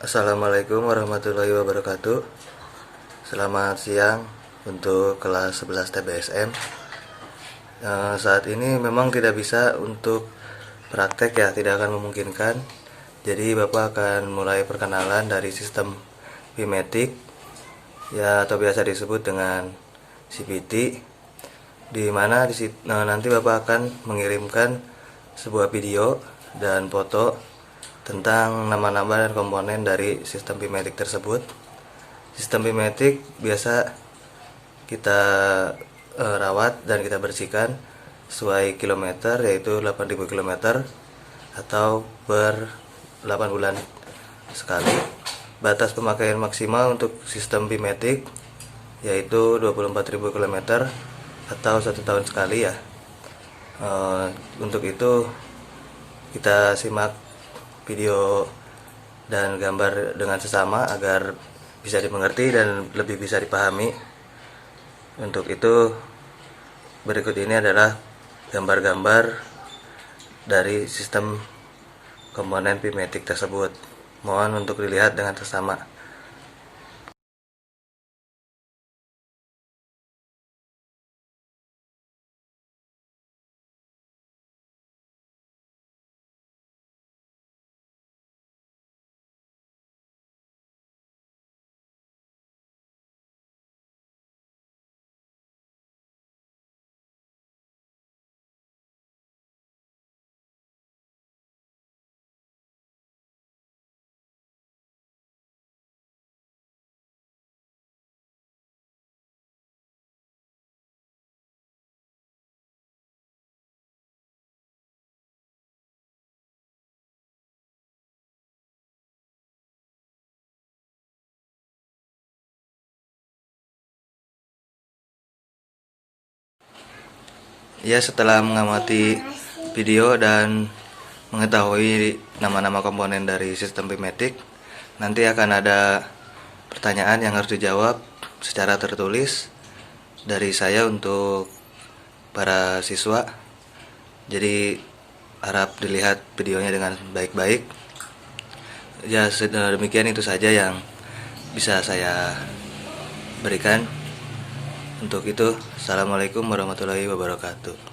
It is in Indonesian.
Assalamualaikum warahmatullahi wabarakatuh. Selamat siang untuk kelas 11 TBSM. Saat ini memang tidak bisa untuk praktek ya, tidak akan memungkinkan. Jadi Bapak akan mulai perkenalan dari sistem Pimetik ya, atau biasa disebut dengan CPT, di mana nanti Bapak akan mengirimkan sebuah video dan foto tentang nama-nama dan komponen dari sistem Pimetik tersebut. Sistem Pimetik biasa kita rawat dan kita bersihkan sesuai kilometer, yaitu 8.000 km atau per 8 bulan sekali. Batas pemakaian maksimal untuk sistem Pimetik yaitu 24.000 km atau 1 tahun sekali ya. Untuk itu kita simak video dan gambar dengan sesama agar bisa dimengerti dan lebih bisa dipahami. Untuk itu berikut ini adalah gambar-gambar dari sistem komponen Pimetik tersebut. Mohon untuk dilihat dengan sesama. Ya, setelah mengamati video dan mengetahui nama-nama komponen dari sistem Pimetik, nanti akan ada pertanyaan yang harus dijawab secara tertulis dari saya untuk para siswa. Jadi harap dilihat videonya dengan baik-baik. Ya, demikian itu saja yang bisa saya berikan. Untuk itu, Assalamualaikum warahmatullahi wabarakatuh.